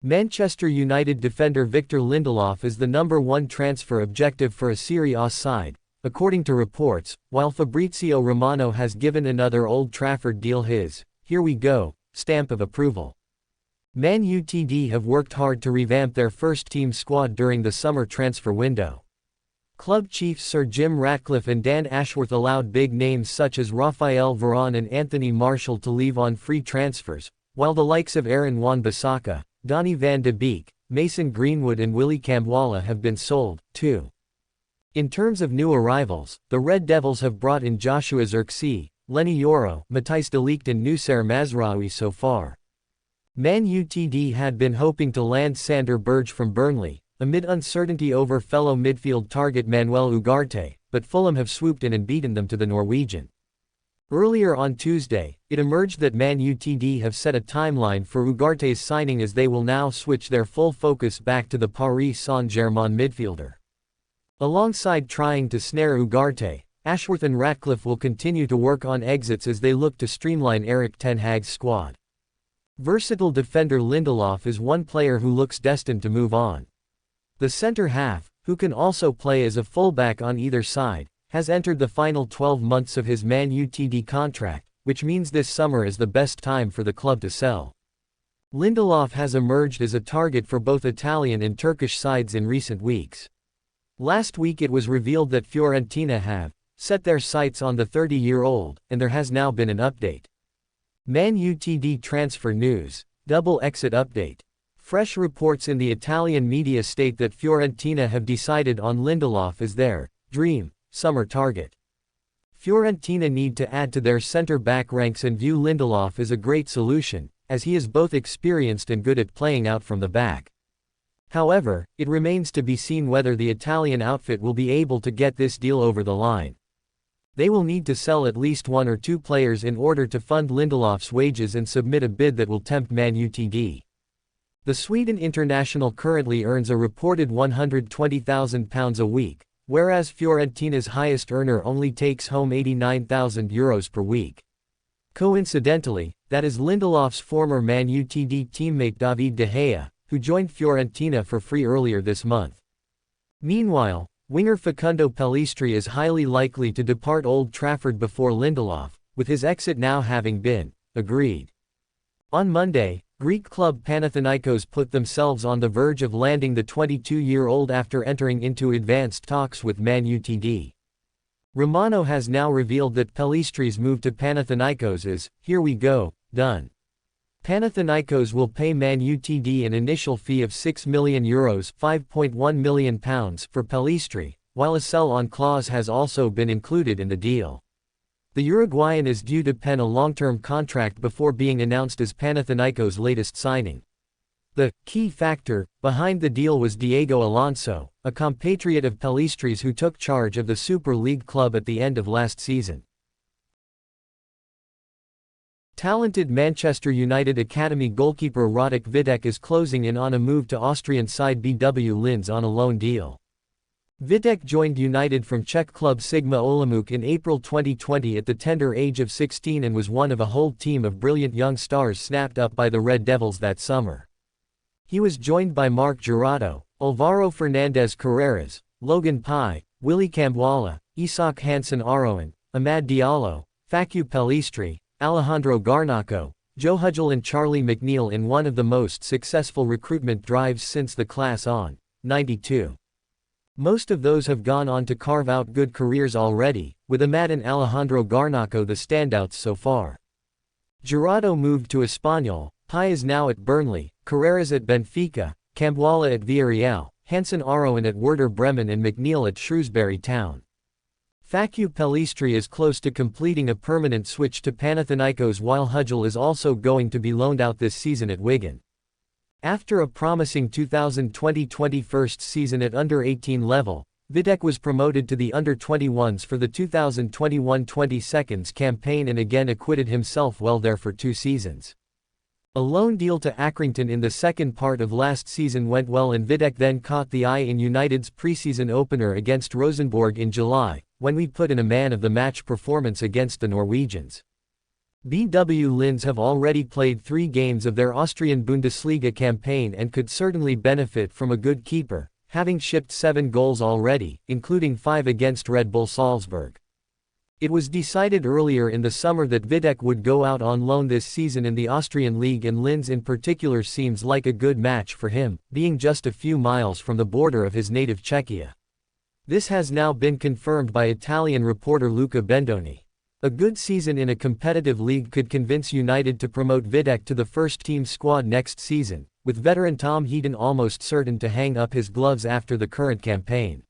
Manchester United defender Victor Lindelof is the #1 transfer objective for a Serie A side, according to reports, while Fabrizio Romano has given another Old Trafford deal his "here we go" stamp of approval. Man Utd have worked hard to revamp their first-team squad during the summer transfer window. Club chief Sir Jim Ratcliffe and Dan Ashworth allowed big names such as Raphael Varane and Anthony Martial to leave on free transfers, while the likes of Aaron Wan-Bissaka, Donny van de Beek, Mason Greenwood and Willy Kambwala have been sold, too. In terms of new arrivals, the Red Devils have brought in Joshua Zirkzee, Lenny Yoro, Matthijs de Ligt and Noussair Mazraoui so far. Man Utd had been hoping to land Sander Berge from Burnley, amid uncertainty over fellow midfield target Manuel Ugarte, but Fulham have swooped in and beaten them to the Norwegian. Earlier on Tuesday, it emerged that Man Utd have set a timeline for Ugarte's signing as they will now switch their full focus back to the Paris Saint-Germain midfielder. Alongside trying to snare Ugarte, Ashworth and Ratcliffe will continue to work on exits as they look to streamline Erik ten Hag's squad. Versatile defender Lindelof is one player who looks destined to move on. The centre-half, who can also play as a fullback on either side, has entered the final 12 months of his Man Utd contract, which means this summer is the best time for the club to sell. Lindelof has emerged as a target for both Italian and Turkish sides in recent weeks. Last week it was revealed that Fiorentina have set their sights on the 30-year-old, and there has now been an update. Man Utd transfer news, double exit update. Fresh reports in the Italian media state that Fiorentina have decided on Lindelof as their dream summer target. Fiorentina need to add to their centre-back ranks and view Lindelof as a great solution, as he is both experienced and good at playing out from the back. However, it remains to be seen whether the Italian outfit will be able to get this deal over the line. They will need to sell at least one or two players in order to fund Lindelof's wages and submit a bid that will tempt Man Utd. The Sweden international currently earns a reported £120,000 a week, whereas Fiorentina's highest earner only takes home €89,000 per week. Coincidentally, that is Lindelof's former Man Utd teammate David De Gea, who joined Fiorentina for free earlier this month. Meanwhile, winger Facundo Pellistri is highly likely to depart Old Trafford before Lindelof, with his exit now having been agreed. On Monday, Greek club Panathinaikos put themselves on the verge of landing the 22-year-old after entering into advanced talks with Man Utd. Romano has now revealed that Pellistri's move to Panathinaikos is, "here we go, done." Panathinaikos will pay Man Utd an initial fee of €6 million (£5.1 million) for Pellistri, while a sell-on clause has also been included in the deal. The Uruguayan is due to pen a long-term contract before being announced as Panathinaikos' latest signing. The key factor behind the deal was Diego Alonso, a compatriot of Pellistri's who took charge of the Super League club at the end of last season. Talented Manchester United academy goalkeeper Radek Vitek is closing in on a move to Austrian side BW Linz on a loan deal. Vitek joined United from Czech club Sigma Olomouc in April 2020 at the tender age of 16 and was one of a whole team of brilliant young stars snapped up by the Red Devils that summer. He was joined by Marc Jurado, Alvaro Fernandez Carreras, Logan Pai, Willy Kambwala, Isak Hansen Aroen, Amad Diallo, Facu Pellistri, Alejandro Garnacho, Joe Hudgel and Charlie McNeil in one of the most successful recruitment drives since the class on 92. Most of those have gone on to carve out good careers already, with Amad and Alejandro Garnacho the standouts so far. Jurado moved to Espanyol, Pai is now at Burnley, Carreras at Benfica, Kambwala at Villarreal, Hansen Aroen at Werder Bremen and McNeil at Shrewsbury Town. Facu Pellistri is close to completing a permanent switch to Panathinaikos while Hudgel is also going to be loaned out this season at Wigan. After a promising 2020-21 first season at under-18 level, Vitek was promoted to the under-21s for the 2021-22 campaign and again acquitted himself well there for 2 seasons. A loan deal to Accrington in the second part of last season went well and Vitek then caught the eye in United's pre-season opener against Rosenborg in July, when we put in a man-of-the-match performance against the Norwegians. BW Linz have already played 3 games of their Austrian Bundesliga campaign and could certainly benefit from a good keeper, having shipped 7 goals already, including 5 against Red Bull Salzburg. It was decided earlier in the summer that Videk would go out on loan this season in the Austrian league, and Linz in particular seems like a good match for him, being just a few miles from the border of his native Czechia. This has now been confirmed by Italian reporter Luca Bendoni. A good season in a competitive league could convince United to promote Videk to the first-team squad next season, with veteran Tom Heaton almost certain to hang up his gloves after the current campaign.